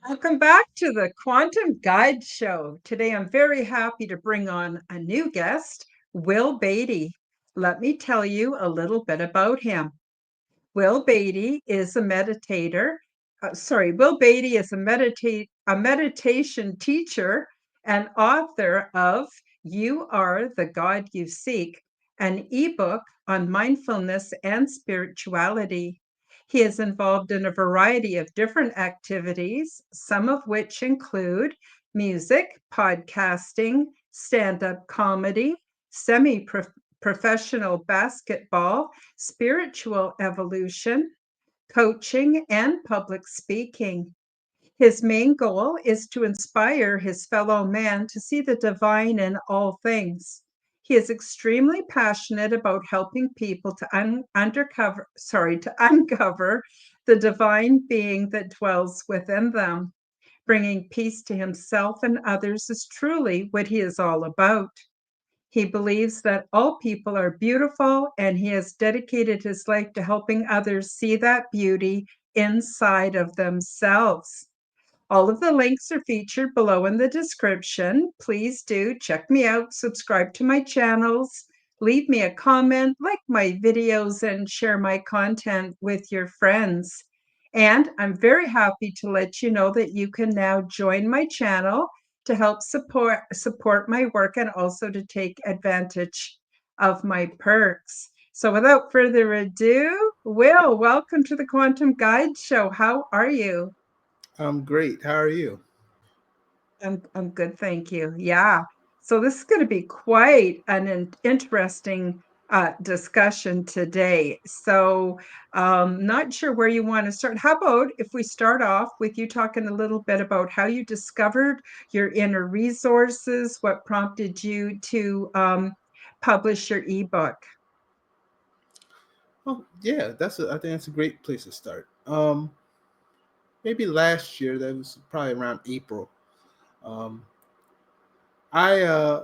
Welcome back to the Quantum Guide Show. Today, I'm very happy to bring on a new guest, Will Badie. Let me tell you a little bit about him. Will Badie is a meditator. Will Badie is a meditation teacher and author of You Are the God You Seek, an ebook on mindfulness and spirituality. He is involved in a variety of different activities, some of which include music, podcasting, stand up comedy, semi professional basketball, spiritual evolution, coaching, and public speaking. His main goal is to inspire his fellow man to see the divine in all things. He is extremely passionate about helping people to uncover the divine being that dwells within them. Bringing peace to himself and others is truly what he is all about. He believes that all people are beautiful, and he has dedicated his life to helping others see that beauty inside of themselves. All of the links are featured below in the description. Please do check me out, subscribe to my channels, leave me a comment, like my videos, and share my content with your friends. And I'm very happy to let you know that you can now join my channel to help support my work and also to take advantage of my perks. So without further ado, Will, welcome to the Quantum Guide Show. How are you? I'm great. How are you? I'm good, thank you. Yeah. So this is going to be quite an interesting discussion today. So, not sure where you want to start. How about if we start off with you talking a little bit about how you discovered your inner resources, what prompted you to publish your ebook? Oh, yeah, I think that's a great place to start. Maybe last year, that was probably around April. Um, I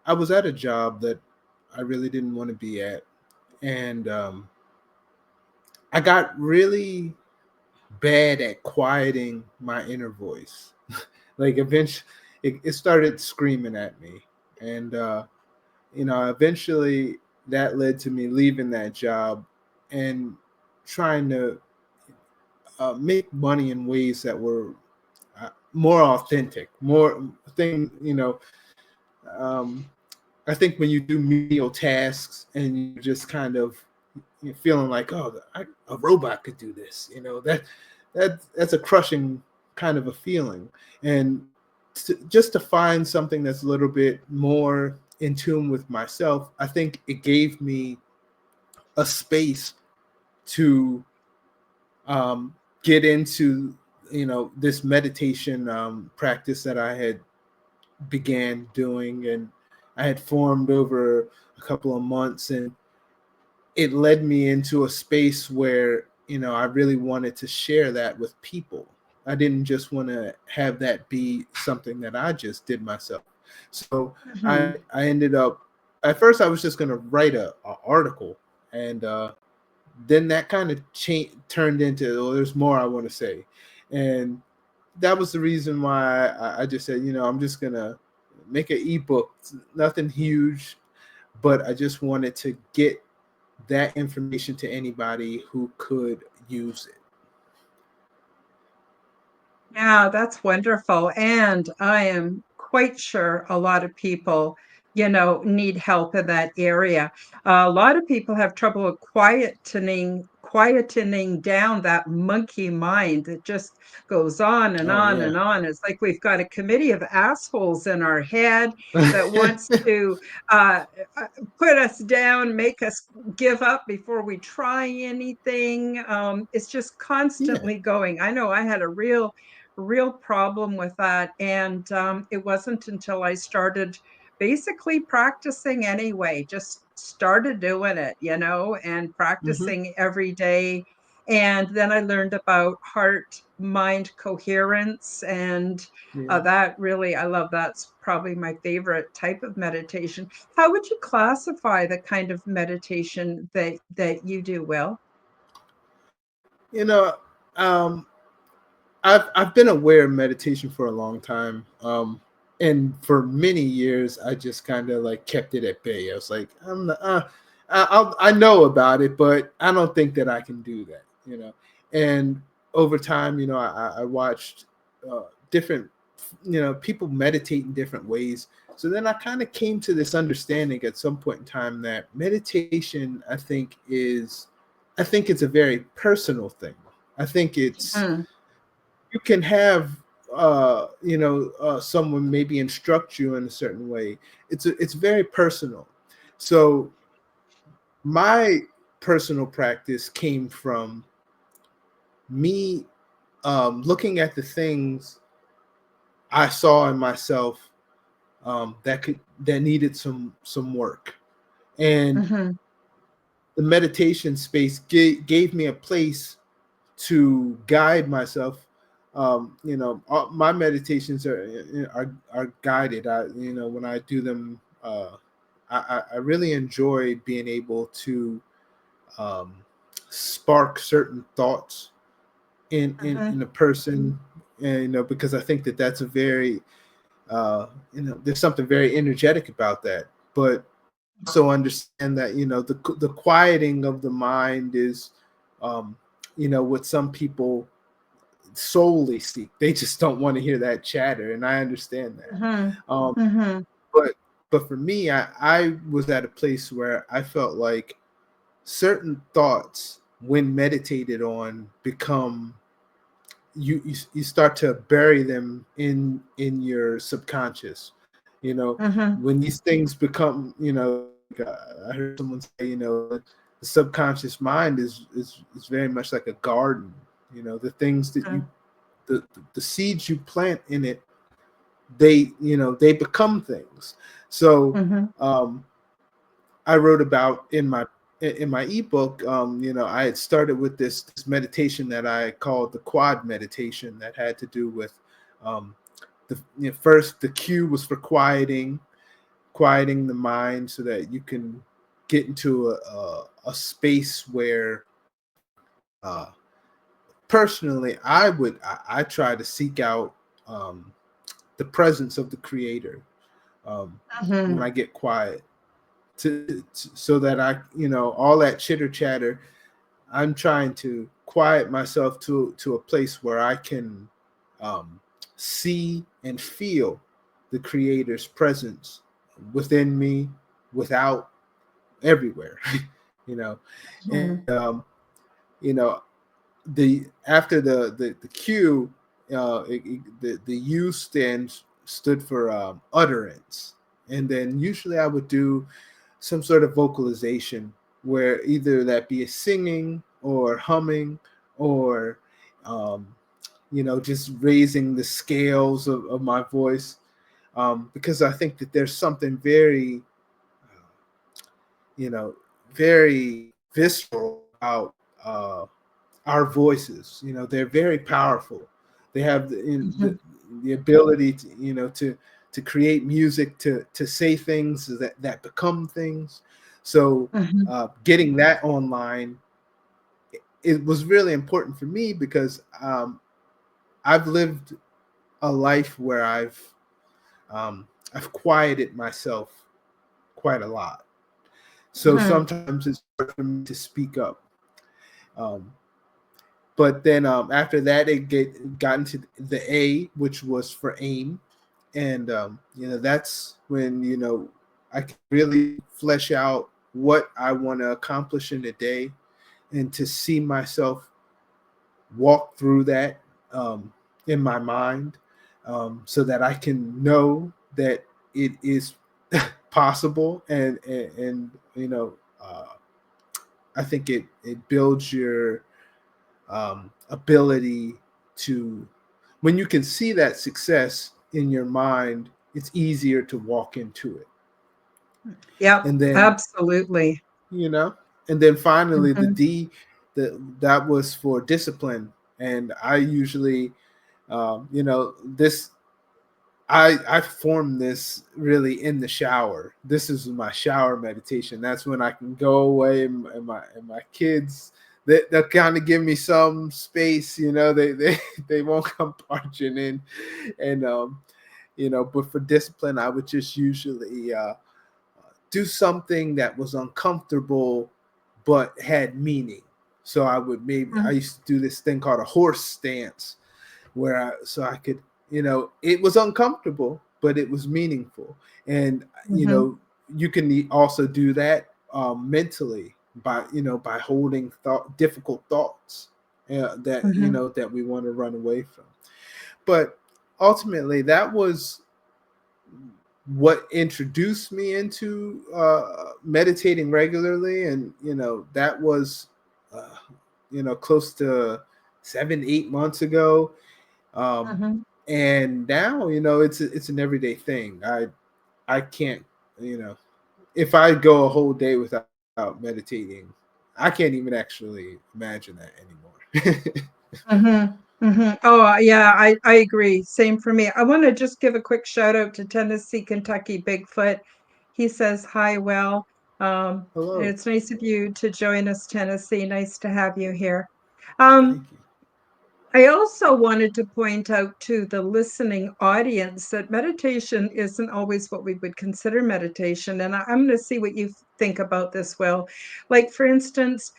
I was at a job that I really didn't want to be at, and I got really bad at quieting my inner voice. Like eventually, it started screaming at me, and eventually that led to me leaving that job and trying to make money in ways that were more authentic, more thing. Um, I think when you do menial tasks and you just kind of feeling like, oh, a robot could do this, that's a crushing kind of a feeling, and just to find something that's a little bit more in tune with myself, I think it gave me a space to get into this meditation practice that I had began doing, and I had formed over a couple of months, and it led me into a space where I really wanted to share that with people. I didn't just want to have that be something that I just did myself. So Mhm. I ended up, at first I was just going to write a article, and then that kind of turned into, oh, there's more I want to say. And that was the reason why I just said, I'm just going to make an ebook. It's nothing huge, but I just wanted to get that information to anybody who could use it. Yeah, that's wonderful. And I am quite sure a lot of people, need help in that area. A lot of people have trouble with quietening down that monkey mind that just goes on and Oh on yeah. and on. It's like we've got a committee of assholes in our head that wants to uh, uh, put us down, make us give up before we try anything. It's just Yeah. constantly going. I know I had a real problem with that. And it wasn't until I started basically practicing anyway, just started doing it, and Hmm. practicing every day. And then I learned about heart mind coherence. And Yeah. that really, I love that's probably my favorite type of meditation. How would you classify the kind of meditation that you do, Will? You know, um, I've been aware of meditation for a long time. And for many years, I just kind of like kept it at bay. I was like, I'm not, I know about it, but I don't think that I can do that, you know. And over time, you know, I watched different, you know, people meditate in different ways. So then I kind of came to this understanding at some point in time that meditation, I think it's a very personal thing. I think it's Mhm. you can have someone maybe instruct you in a certain way. It's very personal. So my personal practice came from me looking at the things I saw in myself that needed some work, and Mhm. the meditation space gave me a place to guide myself. My meditations are guided. When I do them, I really enjoy being able to um, spark certain thoughts Mhm. in a person, and because I think that that's a very there's something very energetic about that. But also understand that the quieting of the mind is what some people solely seek. They just don't want to hear that chatter, and I understand that. Mhm. Um, Mhm. but for me, I was at a place where I felt like certain thoughts, when meditated on, become you start to bury them in your subconscious. You know, Mhm. when these things become, I heard someone say, the subconscious mind is very much like a garden. The things that Mhm. the seeds you plant in it, they become things. So Mhm. um, I wrote about in my ebook. I had started with this meditation that I called the quad meditation that had to do with um, first the cue was for quieting the mind so that you can get into a space where uh, personally I try to seek out the presence of the creator when Mhm. I get quiet so that I all that chitter chatter, I'm trying to quiet myself to a place where I can um, see and feel the creator's presence within me, without, everywhere. you know Mhm. and you know the after the Q, the U stood for utterance, and then usually I would do some sort of vocalization where either that be a singing or humming or um, just raising the scales of my voice, because I think that there's something very you know very visceral about our voices. They're very powerful. They have the ability to create music, to say things that become things. So Mhm. getting that online, it was really important for me because I've lived a life where I've quieted myself quite a lot. So Mhm. sometimes it's hard for me to speak up. Um, but then after that, got into the A, which was for aim, and that's when I can really flesh out what I want to accomplish in a day, and to see myself walk through that in my mind, so that I can know that it is possible, and I think it builds your ability to, when you can see that success in your mind, it's easier to walk into it. Yep, And then absolutely. you know and then finally the Mhm. D, that was for discipline. And I usually this I form this really in the shower. This is my shower meditation. That's when I can go away, and my kids, they'll kind of give me some space, they won't come barging in, and but for discipline, I would just usually do something that was uncomfortable but had meaning. So I Mm-hmm. used to do this thing called a horse stance, I could, it was uncomfortable, but it was meaningful. And Mm-hmm. you can also do that mentally by holding difficult thoughts that we want to run away from. But ultimately, that was what introduced me into meditating regularly, and that was uh, close to 7-8 months ago. um, Mm-hmm. and now it's an everyday thing. I can't, you know if I go a whole day without meditating, I can't even actually imagine that anymore. Oh, yeah, I agree. Same for me. I want to just give a quick shout out to Tennessee, Kentucky Bigfoot. He says, hi, Will. Hello. It's nice of you to join us, Tennessee. Nice to have you here. Um, Thank you. I also wanted to point out to the listening audience that meditation isn't always what we would consider meditation. And I'm going to see what you think about this, Will. Like, for instance,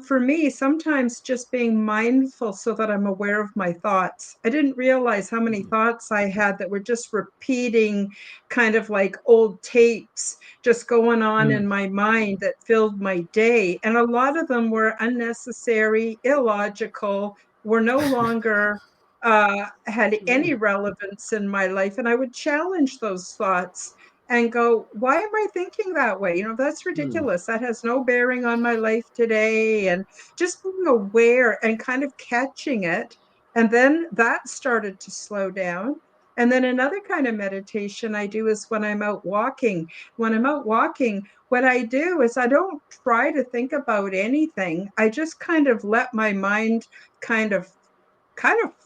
for me, sometimes just being mindful so that I'm aware of my thoughts. I didn't realize how many Mhm. thoughts I had that were just repeating, kind of like old tapes, just going on Mm. in my mind that filled my day. And a lot of them were unnecessary, illogical, were no longer had Yeah. any relevance in my life. And I would challenge those thoughts and go, why am I thinking that way? That's Mm. ridiculous. That has no bearing on my life today. And just being aware and kind of catching it. And then that started to slow down. And then another kind of meditation I do is when I'm out walking. When I'm out walking, what I do is I don't try to think about anything. I just kind of let my mind kind of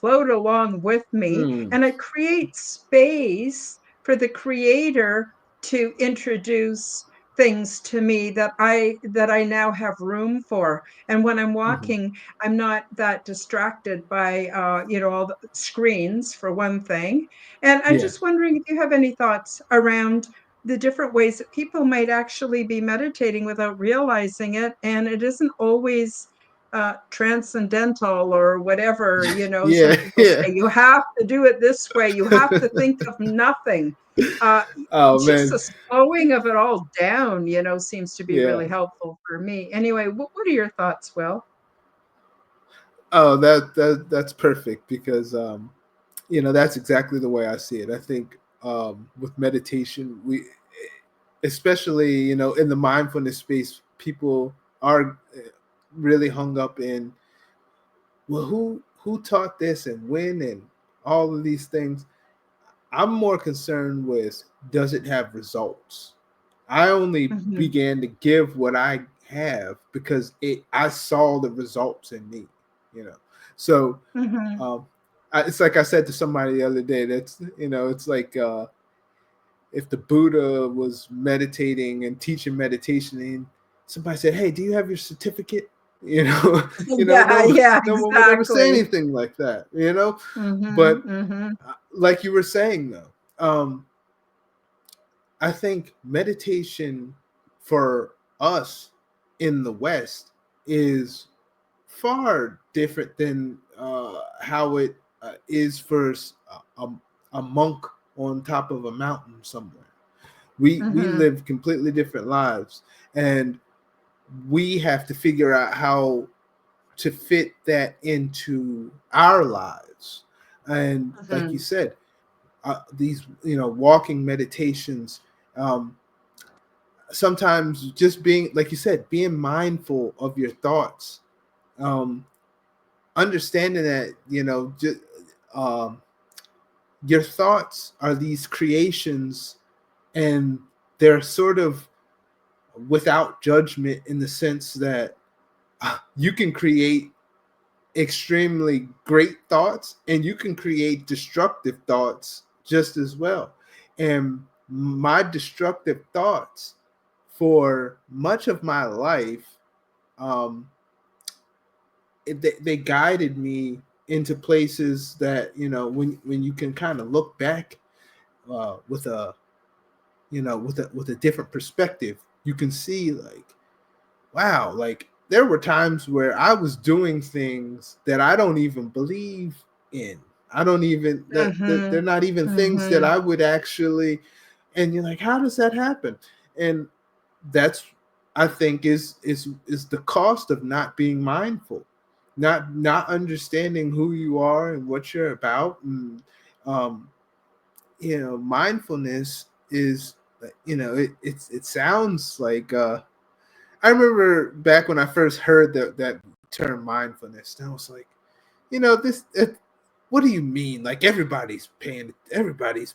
float along with me, Mm. and it creates space for the creator to introduce things to me that I now have room for. And when I'm Mhm. walking, I'm not that distracted by all the screens, for one thing. And I'm Yeah. just wondering if you have any thoughts around the different ways that people might actually be meditating without realizing it, and it isn't always transcendental or whatever. Some Yeah. people Yeah. say you have to do it this way, you have to think of nothing. uh, Oh just man. the slowing of it all down, seems to be Yeah. really helpful for me. Anyway, what are your thoughts, Will? Oh, that's perfect, because that's exactly the way I see it. I think with meditation, especially in the mindfulness space, people are really hung up in, well, who taught this and when and all of these things. I'm more concerned with, does it have results? I only Hmm. began to give what I have because I saw the results in me, you know. So Hmm. um, it's like I said to somebody the other day. That's it's like if the Buddha was meditating and teaching meditation, and somebody said, "Hey, do you have your certificate?" You know, Yeah, yeah, no one would ever say exactly. anything like that. Hmm. But Hmm. like you were saying, though, I think meditation for us in the West is far different than how it is for a monk on top of a mountain somewhere. We Hmm. live completely different lives, and we have to figure out how to fit that into our lives. And like you Hmm. said, these walking meditations, um, sometimes just being, like you said, being mindful of your thoughts, um, understanding that um, your thoughts are these creations, and they're sort of without judgment, in the sense that you can create extremely great thoughts and you can create destructive thoughts just as well. And my destructive thoughts for much of my life, um, they guided me into places that, when you can kind of look back with a with a different perspective, you can see like, wow, like there were times where I was doing things that I don't even believe in. I don't even that they're Mhm. not even things that Mhm. I would actually. And you're like, how does that happen? And that's, I think, is the cost of not being mindful, not understanding who you are and what you're about. And um mindfulness is, it sounds like, I remember back when I first heard that term mindfulness, and I was like, this. What do you mean? Like everybody's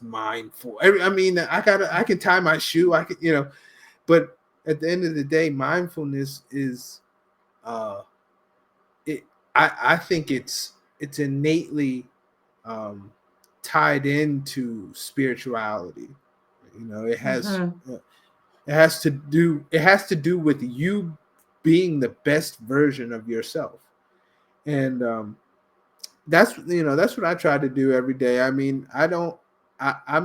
mindful. I can tie my shoe. I can, but at the end of the day, mindfulness is, uh, it. I think it's innately um, tied into spirituality. It has. Mhm. It has to do with you being the best version of yourself. And that's what I try to do every day. I mean, I'm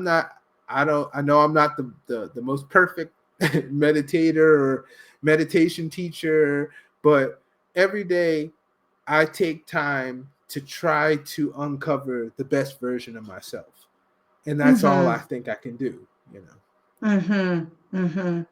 not I know I'm not the most perfect meditator or meditation teacher, but every day I take time to try to uncover the best version of myself. And that's all I Mhm. think I can do. Mhm. Mhm.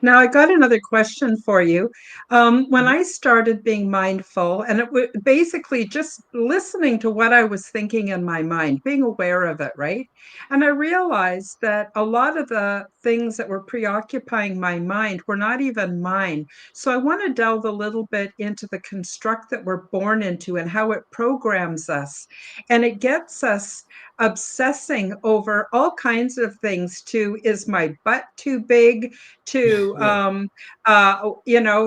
Now, I got another question for you. When Mhm. I started being mindful, and it was basically just listening to what I was thinking in my mind, being aware of it, right? And I realized that a lot of the things that were preoccupying my mind were not even mine. So I want to delve a little bit into the construct that we're born into and how it programs us. And it gets us obsessing over all kinds of things to, is my butt too big? To Yeah.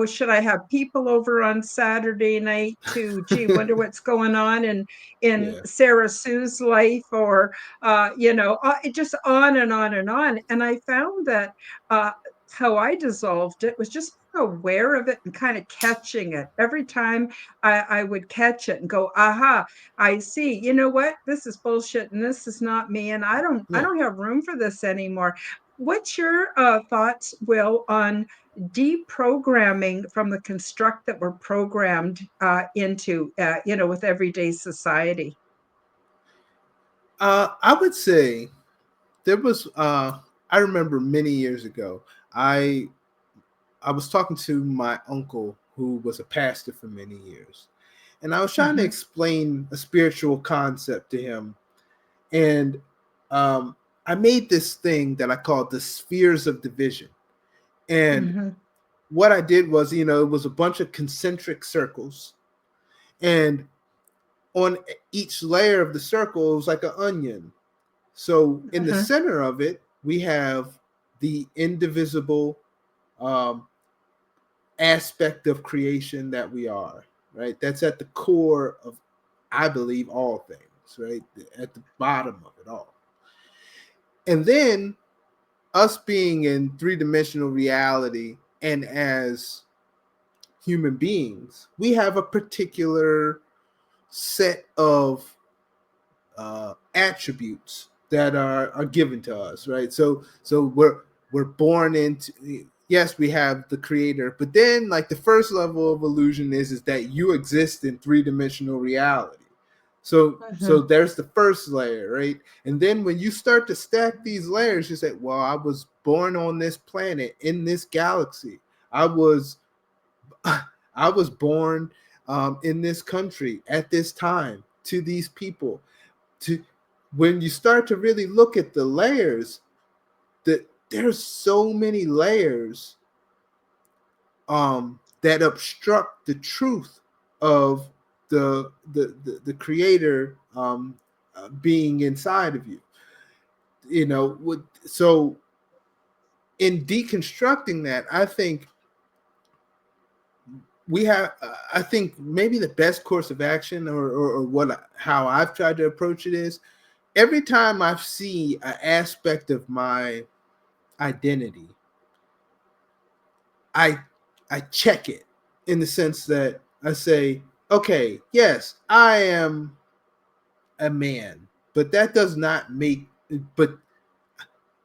should I have people over on Saturday night? To, gee, wonder what's going on in Yeah. Sarah Sue's life? Or it just on and on and on. And I found that uh how I dissolved it was just aware of it and kind of catching it every time. I would catch it and go, aha, I see, you know what, this is bullshit and this is not me, and I Yeah. don't have room for this anymore. What's your thoughts, Will, on deprogramming from the construct that we're programmed into, with everyday society? I would say there was. I remember many years ago. I I was talking to my uncle who was a pastor for many years, and I was trying to Hmm. explain a spiritual concept to him. And um, I made this thing that I called the spheres of division. And Hmm. what I did was, it was a bunch of concentric circles, and on each layer of the circle, it was like an onion. So in the Hmm. center of it, we have the indivisible um, aspect of creation that we are, right? That's at the core of, I believe, all things, right? At the bottom of it all. And then us being in three-dimensional reality, and as human beings, we have a particular set of attributes that are given to us, right? So we're born into, yes, we have the creator, but then like the first level of illusion is that you exist in three-dimensional reality. So Hmm. there's the first layer, right? And then when you start to stack these layers, you say, well, I was born on this planet in this galaxy. I was I was born in this country at this time to these people. To When you start to really look at the layers, that there's so many layers that obstruct the truth of the creator being inside of you. So in deconstructing that, I think maybe the best course of action, or how I've tried to approach it, is every time I see an aspect of my identity, I I check it, in the sense that I say, okay, yes, I am a man, but that does not make, but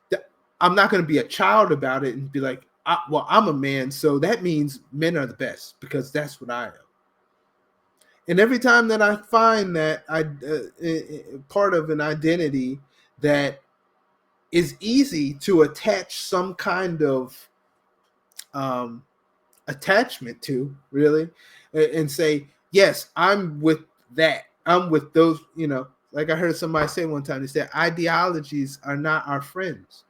th- I'm not going to be a child about it and be like, well, I'm a man, so that means men are the best because that's what I am. And every time that I find that part of an identity that is easy to attach some kind of um, attachment to, really, and say, yes, I'm with that. I'm with those, like I heard somebody say one time, they said ideologies are not our friends.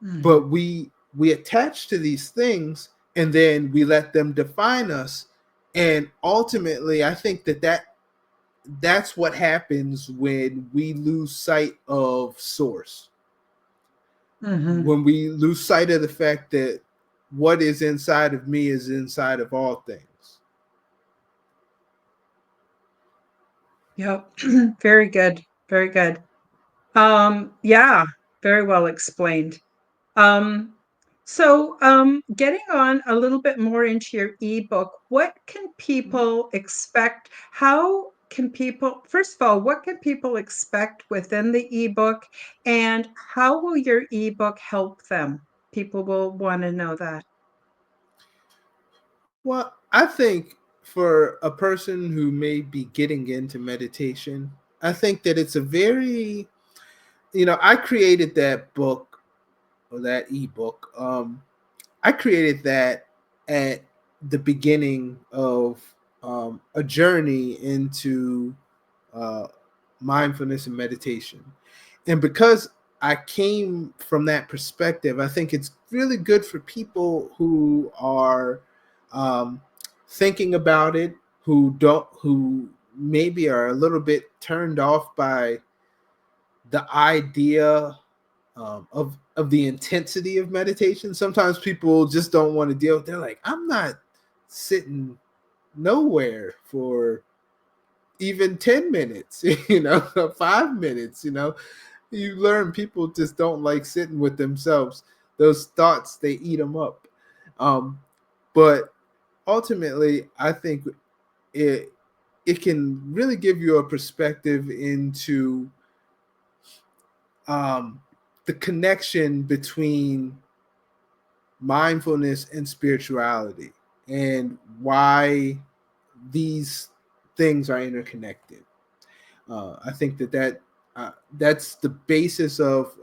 Mhm. But we attach to these things and then we let them define us. And ultimately, I think that's what happens when we lose sight of source, Mhm. when we lose sight of the fact that what is inside of me is inside of all things. Yep. Very good. Very good. Yeah, very well explained. Um, getting on a little bit more into your ebook, what can people expect? How can people, first of all, what can people expect within the ebook, and how will your ebook help them? People will want to know that. Well, I think for a person who may be getting into meditation, I think that it's a very, I created that book or that ebook. I created that at the beginning of a journey into uh, mindfulness and meditation. And because I came from that perspective, I think it's really good for people who are um, thinking about it, who maybe are a little bit turned off by the idea of the intensity of meditation. Sometimes people just don't want to deal with. They're like, I'm not sitting nowhere for even 10 minutes, 5 minutes. You learn people just don't like sitting with themselves. Those thoughts, they eat them up. Um, but ultimately, I think it it can really give you a perspective into um, the connection between mindfulness and spirituality and why these things are interconnected. I think that's the basis of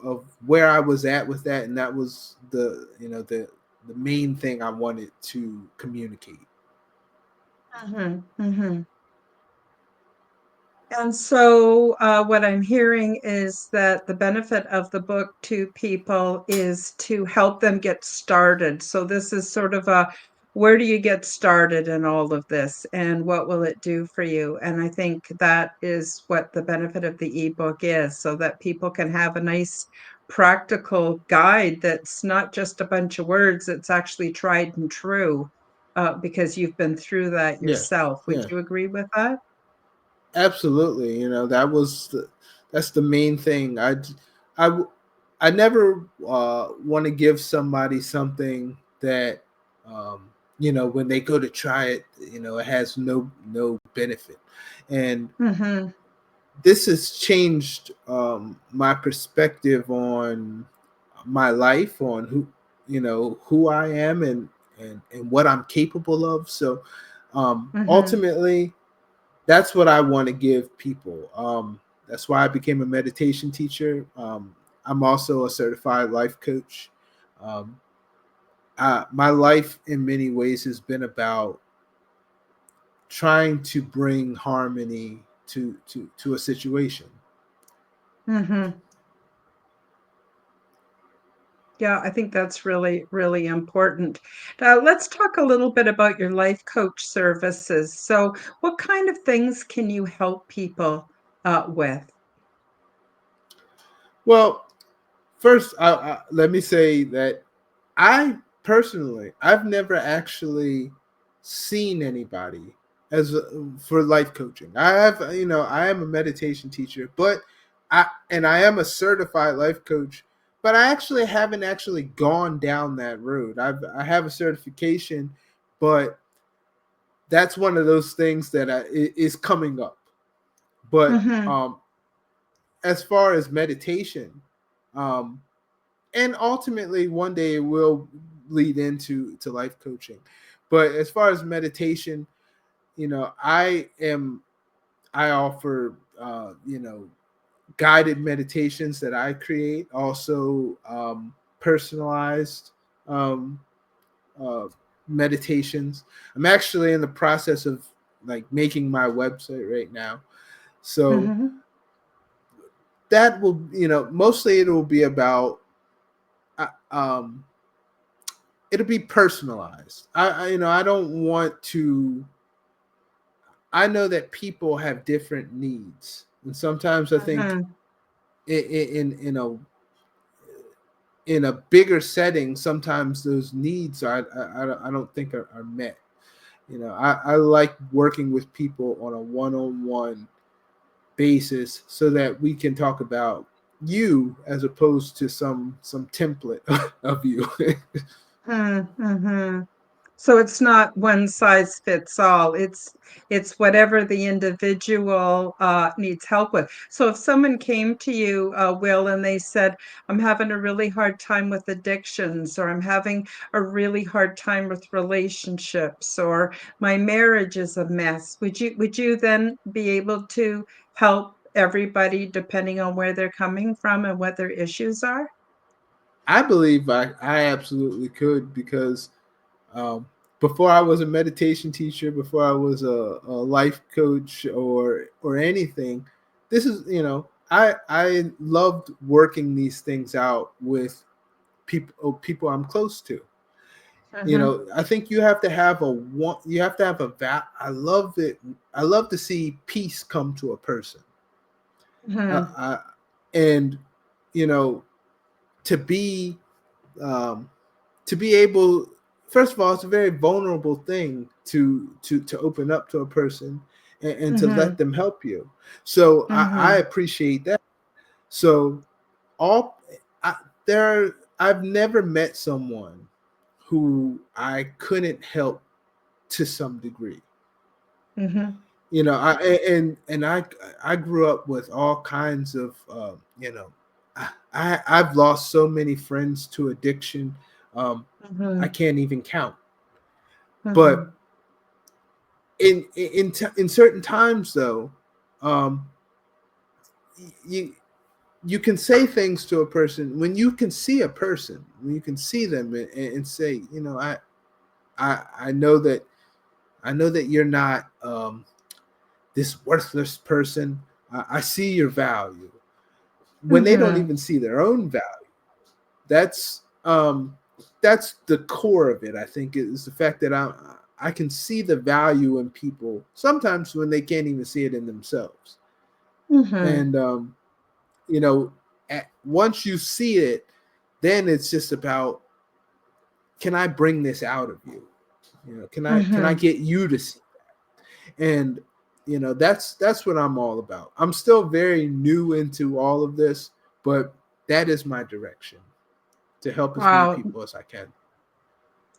where I was at with that, and that was the main thing I wanted to communicate. Mhm, mhm. And so, what I'm hearing is that the benefit of the book to people is to help them get started. So, this is sort of a where do you get started in all of this, and what will it do for you? And I think that is what the benefit of the ebook is, so that people can have a nice practical guide that's not just a bunch of words, it's actually tried and true, because you've been through that Yeah, yourself. Would yeah, you agree with that? absolutely. That's the main thing. I I never want to give somebody something that when they go to try it, it has no benefit. And Mhm. this has changed my perspective on my life, on who I am, and what I'm capable of. So Mhm. ultimately, that's what I want to give people. That's why I became a meditation teacher. I'm also a certified life coach. Um, my life, in many ways, has been about trying to bring harmony to a situation. Mhm. Yeah, I think that's really, really important. Let's talk a little bit about your life coach services. So, what kind of things can you help people with? Well, first, let me say that I personally, I've never actually seen anybody for life coaching. I am a meditation teacher, but I am a certified life coach, but I actually haven't actually gone down that road. I have a certification, but that's one of those things that is coming up. But Mm-hmm. as far as meditation, um, and ultimately one day it will lead into life coaching. But as far as meditation, I offer guided meditations that I create, also personalized um, uh, meditations. I'm actually in the process of like making my website right now, so Mm-hmm. that will, mostly it will be about uh, um, it'll be personalized. I don't want to. I know that people have different needs, and sometimes I think Mm-hmm. in a bigger setting, sometimes those needs I don't think are met. I like working with people on a one-on-one basis so that we can talk about you as opposed to some template of you. Mm-hmm. So it's not one size fits all. It's whatever the individual needs help with. So if someone came to you, Will, and they said, "I'm having a really hard time with addictions," or "I'm having a really hard time with relationships," or "My marriage is a mess," would you then be able to help everybody depending on where they're coming from and what their issues are? I believe I absolutely could, because um, before I was a meditation teacher, before I was a life coach or anything, this is, I loved working these things out with people I'm close to. Mm-hmm. I think you have to have I love it. I love to see peace come to a person. Mm-hmm. I, and you know to be um, to be able, first of all, it's a very vulnerable thing to open up to a person, and to Mm-hmm. let them help you. So I Mm-hmm. appreciate that. So all I, I've never met someone who I couldn't help to some degree. Mm-hmm. I and I grew up with all kinds of I've lost so many friends to addiction. I Mm-hmm. can't even count. Mm-hmm. But in certain times, though, um, you you can say things to a person when you can see a person, when you can see them, and say, I know that you're not this worthless person. I see your value. When they don't Mm-hmm. even see their own value, that's that's the core of it. I think is the fact that I can see the value in people sometimes when they can't even see it in themselves. Mm-hmm. And you know, once you see it, then it's just about, can I bring this out of you? Can I Mm-hmm. get you to see? And that's what I'm all about. I'm still very new into all of this, but that is my direction, to help as many Wow. people as I can.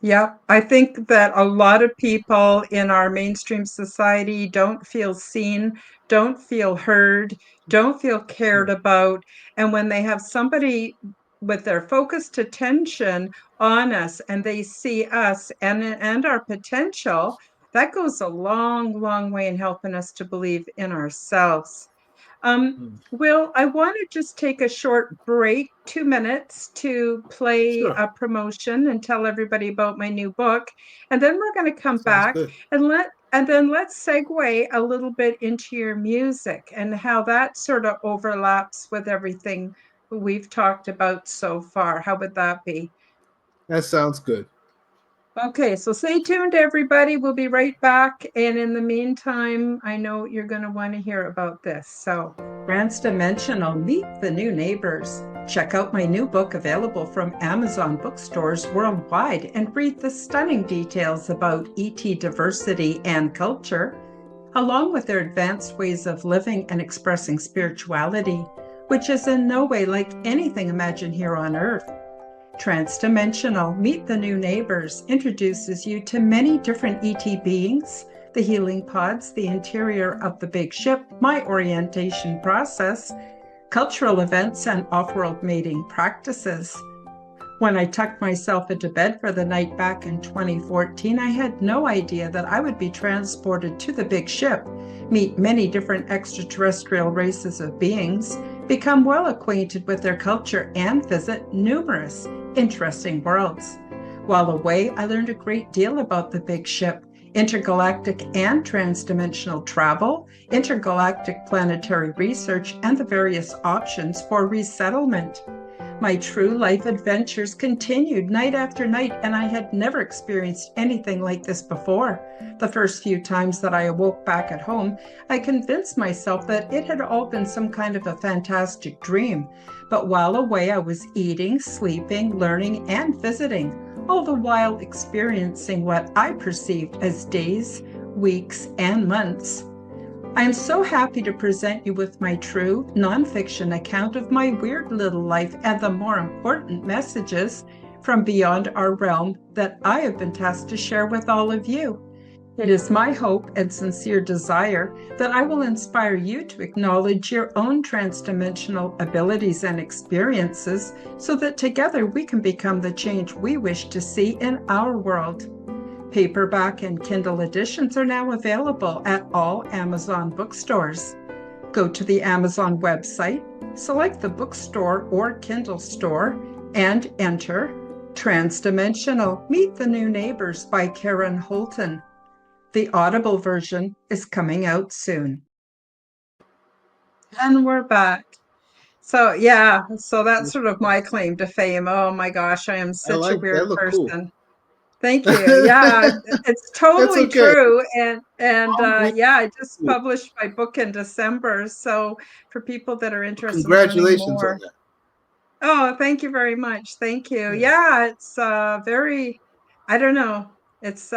Yeah, I think that a lot of people in our mainstream society don't feel seen, don't feel heard, don't feel cared Yeah. about. And when they have somebody with their focused attention on us and they see us and our potential, that goes a long, long way in helping us to believe in ourselves. Mm. Will, I want to just take a short break, 2 minutes, to play Sure. a promotion and tell everybody about my new book. And then we're going to come Sounds back good. and then let's segue a little bit into your music and how that sort of overlaps with everything we've talked about so far. How would that be? That sounds good. Okay, so stay tuned, everybody. We'll be right back. And in the meantime, I know you're going to want to hear about this. So, Transdimensional, Meet the New Neighbors. Check out my new book available from Amazon bookstores worldwide and read the stunning details about ET diversity and culture, along with their advanced ways of living and expressing spirituality, which is in no way like anything imagined here on Earth. Transdimensional, Meet the New Neighbors introduces you to many different ET beings, the healing pods, the interior of the big ship, my orientation process, cultural events, and off-world mating practices. When I tucked myself into bed for the night back in 2014, I had no idea that I would be transported to the big ship, meet many different extraterrestrial races of beings, become well acquainted with their culture, and visit numerous interesting worlds. While away, I learned a great deal about the big ship, intergalactic and transdimensional travel, intergalactic planetary research, and the various options for resettlement. My true life adventures continued night after night, and I had never experienced anything like this before. The first few times that I awoke back at home, I convinced myself that it had all been some kind of a fantastic dream. But while away, I was eating, sleeping, learning, and visiting, all the while experiencing what I perceived as days, weeks, and months. I am so happy to present you with my true, nonfiction account of my weird little life and the more important messages from beyond our realm that I have been tasked to share with all of you. It is my hope and sincere desire that I will inspire you to acknowledge your own transdimensional abilities and experiences so that together we can become the change we wish to see in our world. Paperback and Kindle editions are now available at all Amazon bookstores. Go to the Amazon website, select the bookstore or Kindle store, and enter Transdimensional: Meet the New Neighbors by Karen Holton. The Audible version is coming out soon. And we're back. So, yeah, so that's sort of my claim to fame. Oh my gosh, I am I such a like that. weird Look cool. person. Thank you. Yeah, it's That's totally okay. true. And I'm weird. yeah, I just published my book in December. So for people that are interested in learning Congratulations on more. that. Oh, thank you very much. Thank you. Yeah. Yeah, it's very, I don't know. It's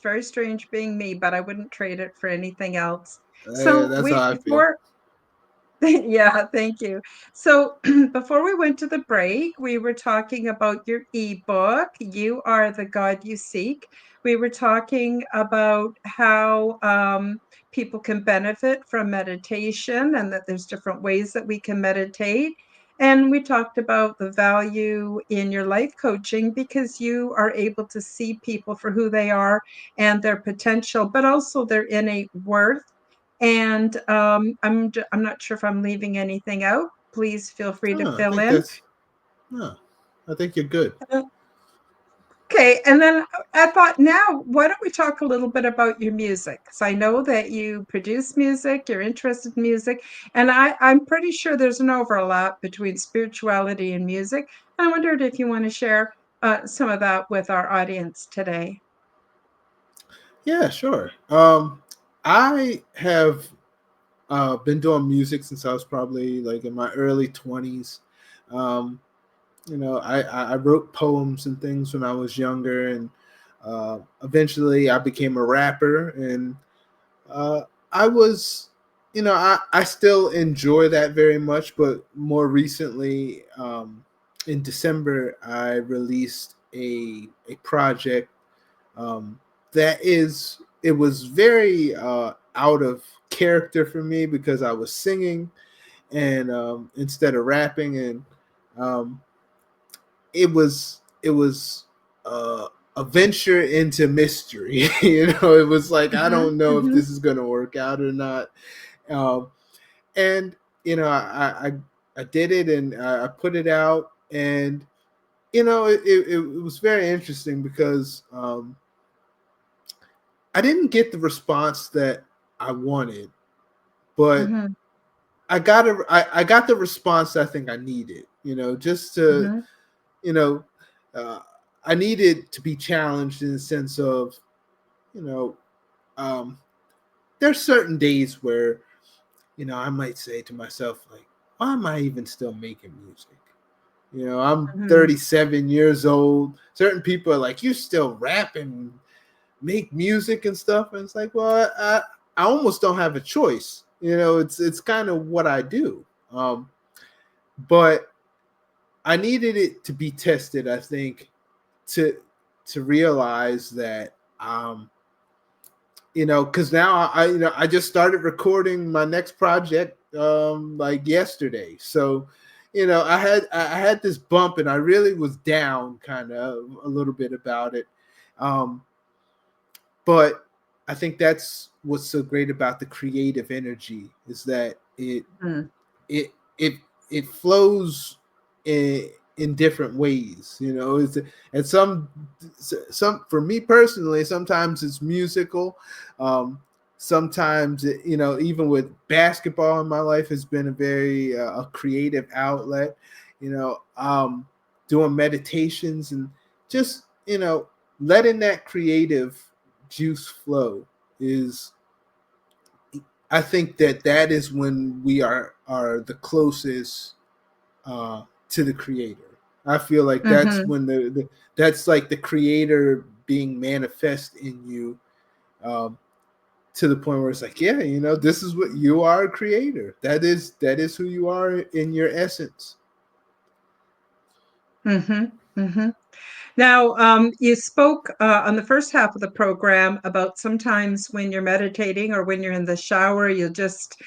very strange being me, but I wouldn't trade it for anything else. So That's we how I feel. before yeah, thank you. So before we went to the break, we were talking about your ebook, You Are the God You Seek. We were talking about how people can benefit from meditation and that there's different ways that we can meditate. And we talked about the value in your life coaching because you are able to see people for who they are and their potential, but also their innate worth. And I'm not sure if I'm leaving anything out. Please feel free to I fill think in. that's no. I think you're good. Okay, and then I thought, now why don't we talk a little bit about your music? Because I know that you produce music, you're interested in music, and I'm pretty sure there's an overlap between spirituality and music. I wondered if you want to share some of that with our audience today. Yeah, sure. I have been doing music since I was probably like in my early 20s. Um, I wrote poems and things when I was younger, and eventually I became a rapper. And uh, I was, I still enjoy that very much, but more recently, in December, I released a project um, it was very out of character for me because I was singing and instead of rapping, and um, it was a venture into mystery. It was like I Hmm. don't know if Hmm. this is going to work out or not. Um, and I did it, and I put it out, and it was very interesting because I didn't get the response that I wanted, but Hmm. I got the response I think I needed. Just to Hmm. you know, uh, I needed to be challenged in the sense of you know, um, there's certain days where I might say to myself like, why am I even still making music? I'm Hmm. 37 years old. Certain people are like, you still rapping, make music and stuff, and it's like, well, I almost don't have a choice. It's kind of what I do. But I needed it to be tested, I think, to realize that because now I just started recording my next project like yesterday. So, I had this bump, and I really was down kind of a little bit about it. Um, but I think that's what's so great about the creative energy is that Mm. it it it flows in different ways. And some for me personally, sometimes it's musical. Sometimes even with basketball in my life has been a very a creative outlet. Doing meditations and just letting that creative juice flow is, I think that is when we are the closest to the creator. I feel like that's Mm-hmm. when that's like the creator being manifest in you, um, to the point where it's like, yeah, this is what you are, a creator. That is who you are in your essence. Mm-hmm. Mm-hmm. Now, you spoke on the first half of the program about sometimes when you're meditating or when you're in the shower, you'll just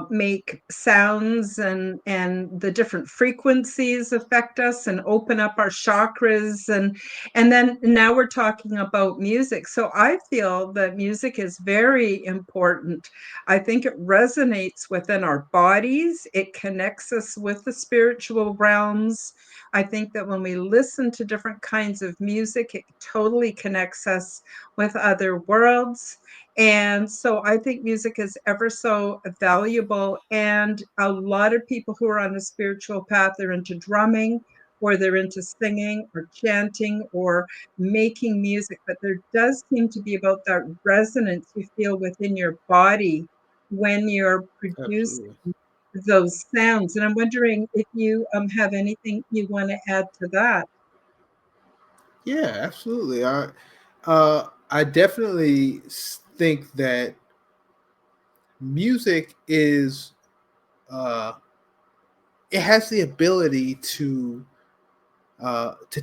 make sounds, and the different frequencies affect us and open up our chakras, and then now we're talking about music. So I feel that music is very important. I think it resonates within our bodies. It connects us with the spiritual realms. I think that when we listen to different kinds of music, it totally connects us with other worlds. And so I think music is ever so valuable. And a lot of people who are on a spiritual path, they're into drumming, or they're into singing or chanting or making music. But there does seem to be about that resonance you feel within your body when you're producing Absolutely. those sounds. And I'm wondering if you have anything you want to add to that. Yeah, absolutely. I definitely think that music is uh, it has the ability to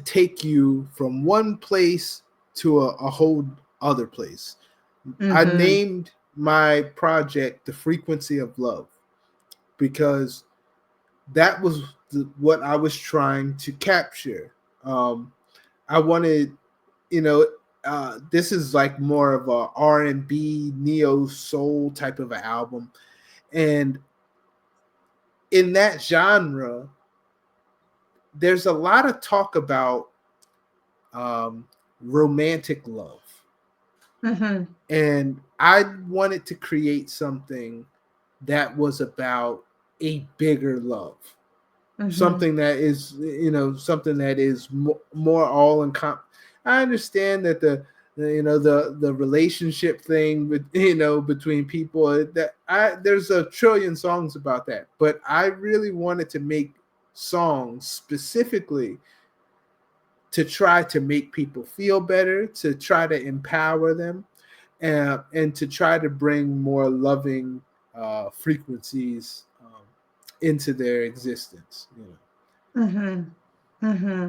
take you from one place to a whole other place. I Mm-hmm. named my project "The Frequency of Love" because that was what I was trying to capture. I wanted, you know, this is like more of a R&B neo soul type of an album, and in that genre, there's a lot of talk about um, romantic love, Mm-hmm. and I wanted to create something that was about a bigger love, Mm-hmm. something that is something that is more all encompassing. I understand that the relationship thing with between people, that I there's a trillion songs about that, but I really wanted to make songs specifically to try to make people feel better, to try to empower them, and to try to bring more loving frequencies into their existence. Mm-hmm. Mm-hmm.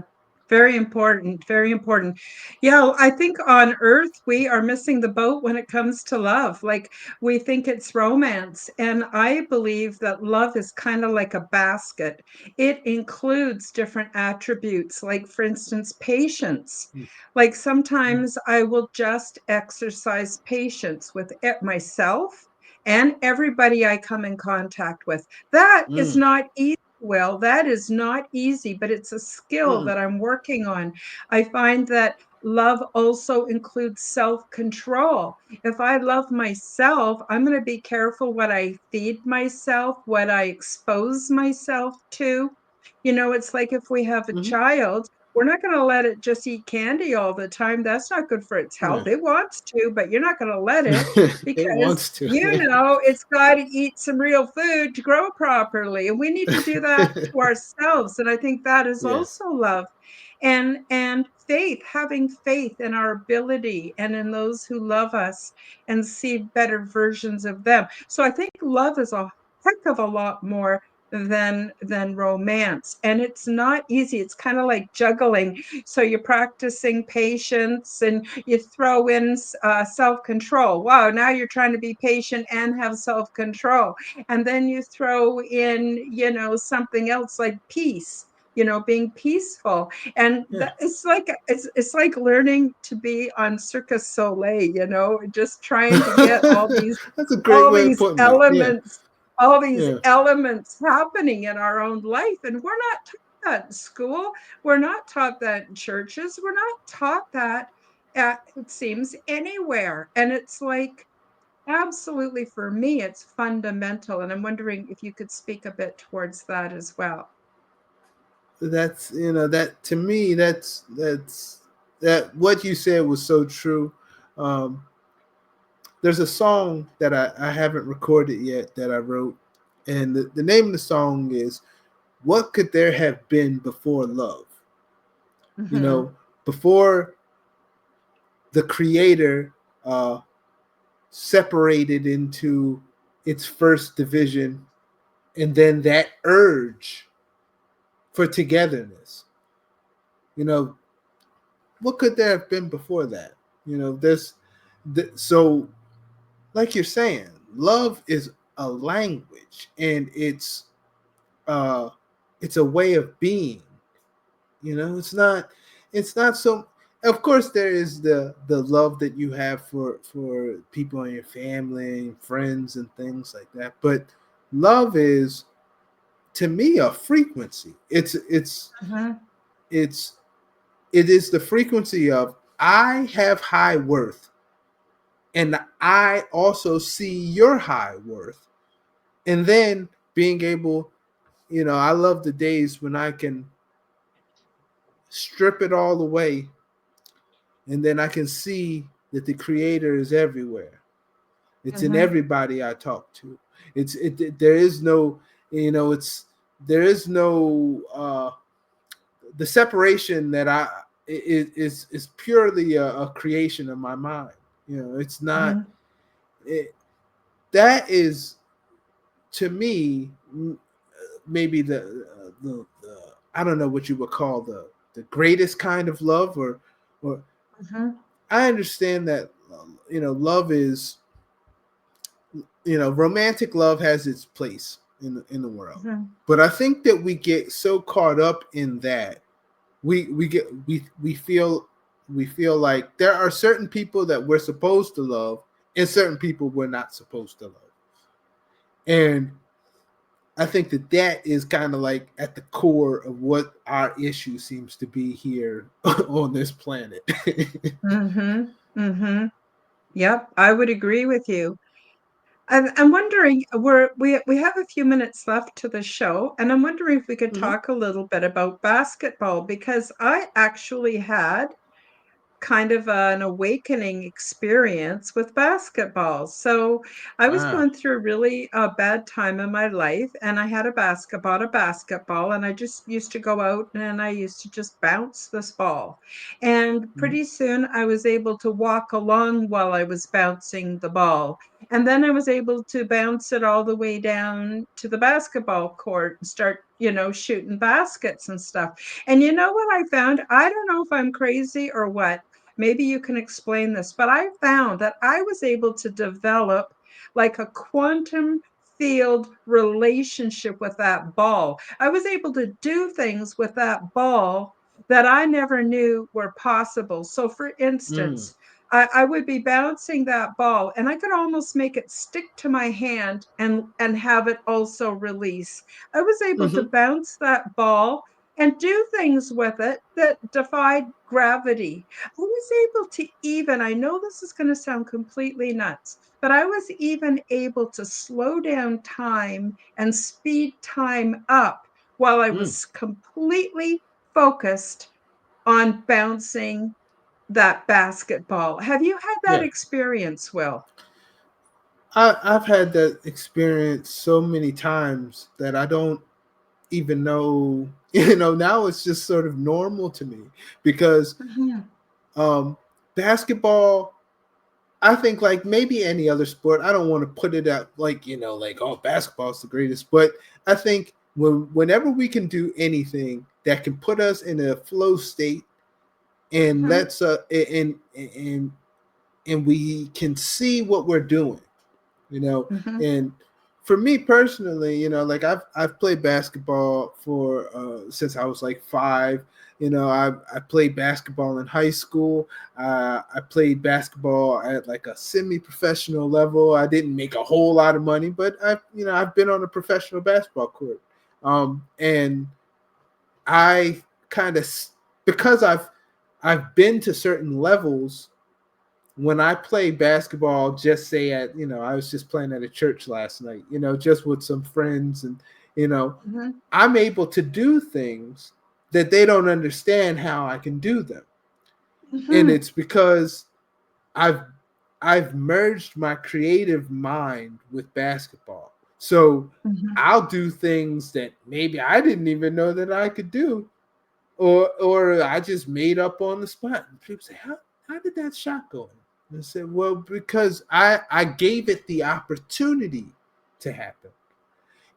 Very important. Very important. Yeah, I think on Earth we are missing the boat when it comes to love. Like we think it's romance. And I believe that love is kind of like a basket. It includes different attributes, like, for instance, patience. Like sometimes I will just exercise patience with myself and everybody I come in contact with. That is Mm, not easy. Well, that is not easy, but it's a skill mm, that I'm working on. I find that love also includes self-control. If I love myself, I'm going to be careful what I feed myself, what I expose myself to. It's like if we have a mm, child, we're not going to let it just eat candy all the time. That's not good for its yeah. health. It wants to, but you're not going to let it It because wants to. it's got to eat some real food to grow properly. And we need to do that to ourselves. And I think that is Yeah. also love. And faith, having faith in our ability and in those who love us and see better versions of them. So I think love is a heck of a lot more than romance. And it's not easy. It's kind of like juggling. So you're practicing patience and you throw in self-control. Wow, now you're trying to be patient and have self-control. And then you throw in, something else like peace, being peaceful. And Yeah. it's like learning to be on Circus Soleil, just trying to get all these That's a great all way of these putting it. Yeah. elements all these Yeah. elements happening in our own life. And we're not taught that in school. We're not taught that in churches. We're not taught that, it seems, anywhere. And it's like, absolutely, for me, it's fundamental. And I'm wondering if you could speak a bit towards that as well. That's that to me, that what you said was so true. Um, there's a song that I haven't recorded yet that I wrote, and the name of the song is "What Could There Have Been Before Love?" You Mm-hmm. know, before the creator uh, separated into its first division, and then that urge for togetherness. You know, what could there have been before that? There's so like you're saying, love is a language, and uh it's a way of being. It's not so. Of course, there is the love that you have for people in your family and friends and things like that, but love is, to me, a frequency. Mm-hmm. It's it is the frequency of, I have high worth, and I also see your high worth. And then being able, I love the days when I can strip it all away, and then I can see that the creator is everywhere. It's in Mm-hmm. everybody I talk to. There is no, it's there is no the separation that is purely a creation of my mind. It's not Mm-hmm. it, that is, to me, maybe the I don't know what you would call the greatest kind of love, or Mm-hmm. I understand that love is, romantic love has its place in the world, Mm-hmm. but I think that we get so caught up in that, we feel like there are certain people that we're supposed to love, and certain people we're not supposed to love. And I think that is kind of like at the core of what our issue seems to be here on this planet. Mm-hmm. Mm-hmm. Yep, I would agree with you. I'm wondering, we have a few minutes left to the show, and I'm wondering if we could Mhm. talk a little bit about basketball, because I actually had kind of an awakening experience with basketball. So I was Ah. going through a really bad time in my life, and I had a basketball, and I just used to go out and I used to just bounce this ball. And Mhm. pretty soon I was able to walk along while I was bouncing the ball. And then I was able to bounce it all the way down to the basketball court and start, shooting baskets and stuff. And you know what I found? I don't know if I'm crazy or what. Maybe you can explain this, but I found that I was able to develop like a quantum field relationship with that ball. I was able to do things with that ball that I never knew were possible. So, for Mm. instance, I would be bouncing that ball and I could almost make it stick to my hand and have it also release. I was able to Mhm. bounce that ball and do things with it that defied gravity. I was able to even, I know this is going to sound completely nuts, but I was even able to slow down time and speed time up while I Mm. was completely focused on bouncing that basketball. Have you had that Yeah. experience, Will? I've had that experience so many times that I don't even know. Now it's just sort of normal to me, because Mhm. um, basketball, I think, like maybe any other sport, I don't want to put it out like, like, oh, basketball is the greatest, but I think whenever we can do anything that can put us in a flow state and Mhm, lets and we can see what we're doing, you know. mhm, And for me personally, you know, like I've played basketball for since I was like 5. You know, I played basketball in high school. I played basketball at like a semi-professional level. I didn't make a whole lot of money, but I've been on a professional basketball court. And I kind of, because I've been to certain levels. When I play basketball, just say at, I was just playing at a church last night, just with some friends, and you know, mhm, I'm able to do things that they don't understand how I can do them. And mhm, it's because I've I've merged my creative mind with basketball. So mhm, I'll do things that maybe I didn't even know that I could do, or I just made up on the spot. And people say, how did that shot go in? And I said, well, because I gave it the opportunity to happen.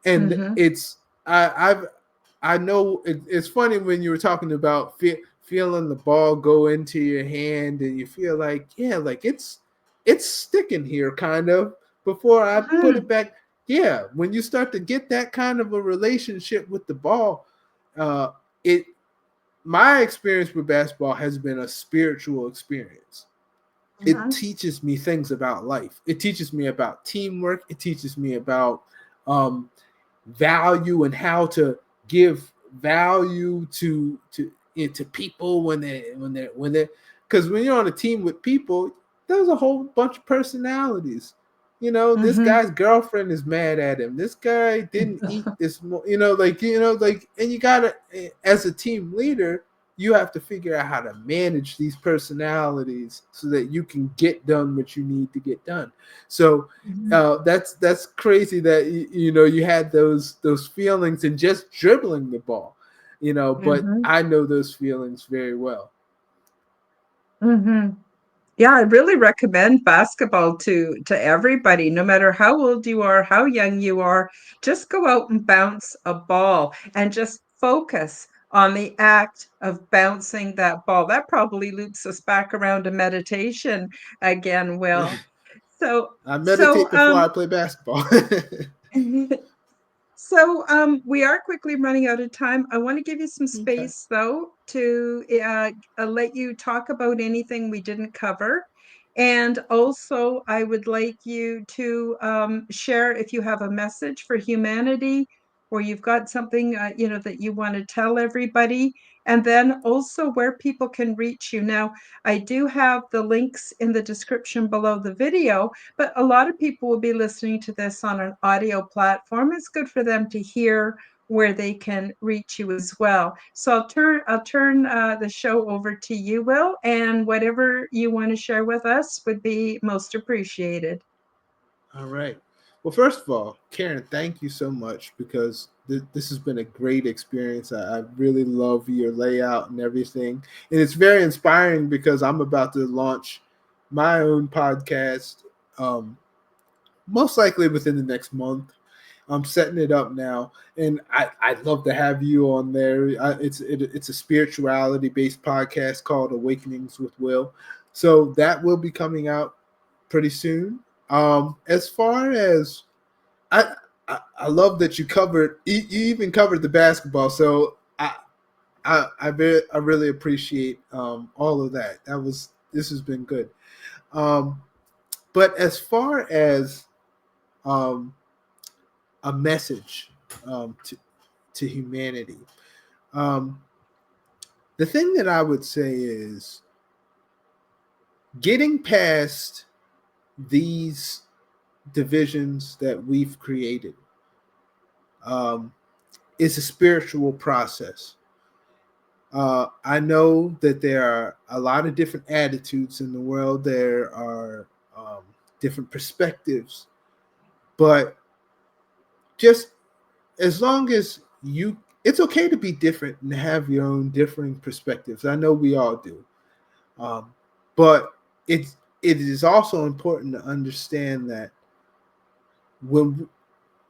And mhm, it's I know it's funny when you were talking about feeling the ball go into your hand, and you feel like, yeah, like it's sticking here kind of before I put it mhm, back. Yeah, when you start to get that kind of a relationship with the ball, it my experience with basketball has been a spiritual experience. It mhm, teaches me things about life. It teaches me about teamwork. It teaches me about um, value and how to give value to people when they because when you're on a team with people, there's a whole bunch of personalities. This mhm. guy's girlfriend is mad at him. This guy didn't eat this like, and you gotta, as a team leader, you have to figure out how to manage these personalities so that you can get done what you need to get done. So Mhm, that's crazy that you had those feelings and just dribbling the ball, but mhm, I know those feelings very well. mhm. Yeah, I really recommend basketball to everybody, no matter how old you are, how young you are. Just go out and bounce a ball and just focus on the act of bouncing that ball. That probably loops us back around to meditation again, Will. So, I so meditate before I play basketball. So, we are quickly running out of time. I want to give you some Okay. space, though, to let you talk about anything we didn't cover. And also, I would like you to share if you have a message for humanity, or you've got something that you want to tell everybody, and then also where people can reach you. Now, I do have the links in the description below the video, but a lot of people will be listening to this on an audio platform. It's good for them to hear where they can reach you as well. So I'll turn the show over to you, Will, and whatever you want to share with us would be most appreciated. All right. Well, first of all, Karen, thank you so much, because this has been a great experience. I really love your layout and everything. And it's very inspiring because I'm about to launch my own podcast, um, most likely within the next month. I'm setting it up now, and I'd love to have you on there. It's a spirituality based podcast called Awakenings with Will, so that will be coming out pretty soon. As far as I love that you covered, you even covered the basketball. So I really appreciate all of that. This has been good. Um, but as far as um, a message to humanity, um, the thing that I would say is getting past these divisions that we've created um, is a spiritual process. I know that there are a lot of different attitudes in the world. There are different perspectives, but just as long as it's okay to be different and have your own differing perspectives. I know we all do, um, but it is also important to understand that when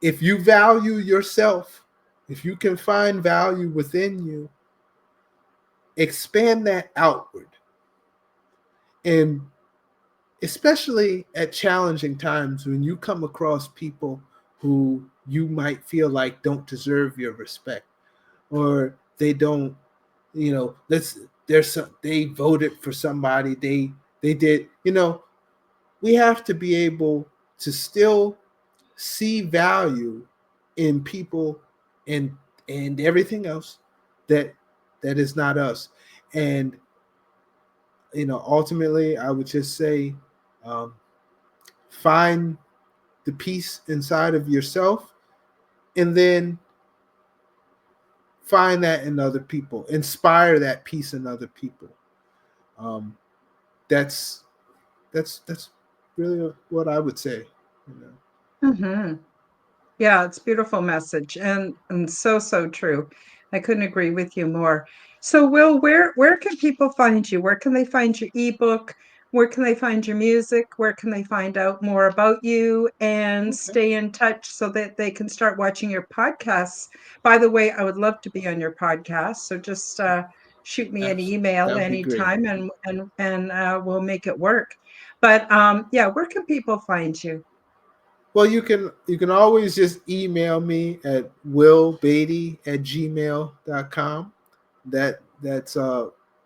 if you value yourself If you can find value within you, expand that outward. And especially at challenging times when you come across people who you might feel like don't deserve your respect, or they don't, they voted for somebody, they did, we have to be able to still see value in people and everything else that is not us. And ultimately I would just say, um, find the peace inside of yourself, and then find that in other people, inspire that peace in other people. um, that's that's really what I would say. Hmm. Yeah, it's a beautiful message and so true. I couldn't agree with you more. So Will, where can people find you? Where can they find your ebook? Where can they find your music? Where can they find out more about you and Okay, stay in touch so that they can start watching your podcasts? By the way, I would love to be on your podcast, so just shoot me an email that would be great. anytime and we'll make it work. But yeah, where can people find you? Well, you can always just email me at willbadie@gmail.com. That's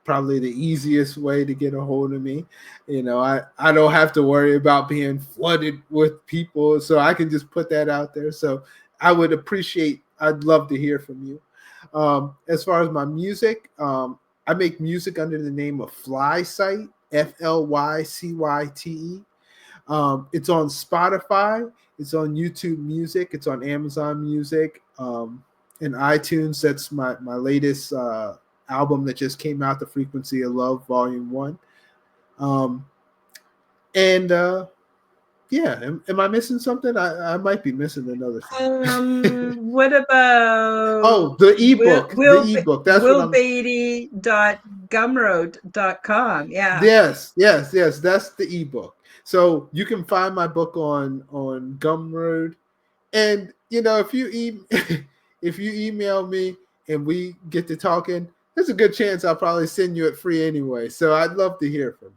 probably the easiest way to get a hold of me. I don't have to worry about being flooded with people, so I can just put that out there. So I'd love to hear from you. As far as my music, I make music under the name of Fly Site, FLYCYTE. It's on Spotify, it's on YouTube Music, it's on Amazon Music, and iTunes. That's my latest album that just came out, The Frequency of Love, Volume 1. Um, and yeah, am I missing something? I might be missing another thing. What about Oh, the ebook. The ebook. That's what I'm. willbeatty.gumroad.com? Yeah. Yes. That's the ebook. So you can find my book on Gumroad. And if if you email me and we get to talking, there's a good chance I'll probably send you it free anyway. So I'd love to hear from you.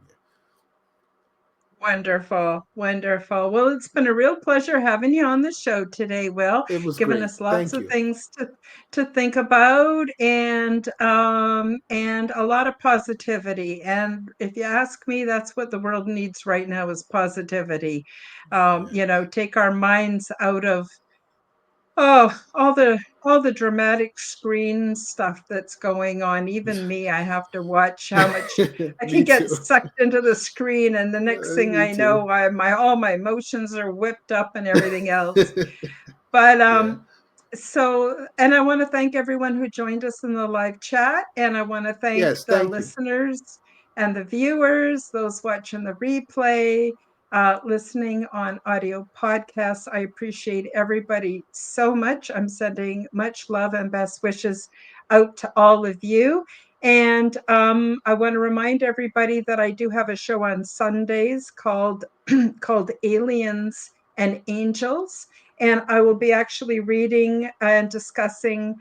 Wonderful. Wonderful. Well, it's been a real pleasure having you on the show today, Will, It was giving great. us lots Thank of you. things to think about and a lot of positivity. And if you ask me, that's what the world needs right now is positivity. Take our minds out of all the dramatic screen stuff that's going on. Even me, I have to watch how much I can Me get too. sucked into the screen, and the next thing Me I too. know, all my emotions are whipped up and everything else. But Yeah. and I want to thank everyone who joined us in the live chat, and I want to thank Yes. the Thank you. listeners and the viewers, those watching the replay, listening on audio podcasts. I appreciate everybody so much. I'm sending much love and best wishes out to all of you. And I want to remind everybody that I do have a show on Sundays called called Aliens and Angels, and I will be actually reading and discussing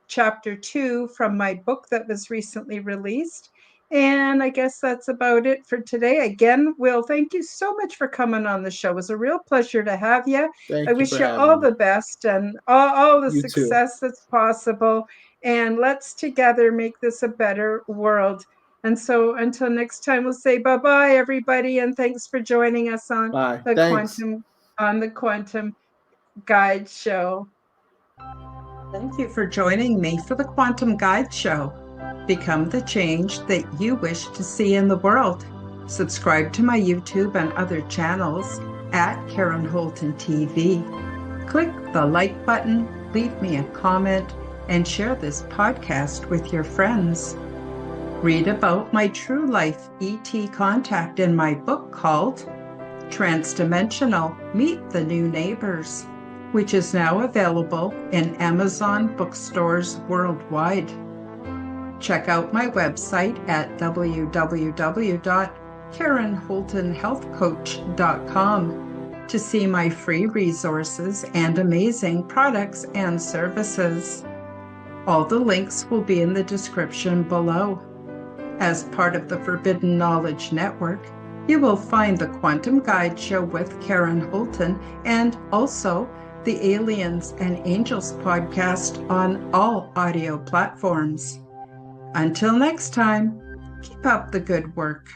chapter 2 from my book that was recently released. And I guess that's about it for today. Again, Will, thank you so much for coming on the show. It was a real pleasure to have you. I Thank you wish for you all having me. the best and all the You too. success that's possible. And let's together make this a better world. And so until next time, we'll say bye-bye, everybody. And thanks for joining us Bye. the Thanks. Quantum Guide Show. Thank you for joining me for the Quantum Guide Show. Become the change that you wish to see in the world. Subscribe to my YouTube and other channels at Karen Holton TV. Click the like button, leave me a comment, and share this podcast with your friends. Read about my true life ET contact in my book called Transdimensional: Meet the New Neighbors, which is now available in Amazon bookstores worldwide. Check out my website at www.karenholtonhealthcoach.com to see my free resources and amazing products and services. All the links will be in the description below. As part of the Forbidden Knowledge Network, you will find the Quantum Guide Show with Karen Holton and also the Aliens and Angels podcast on all audio platforms. Until next time, keep up the good work.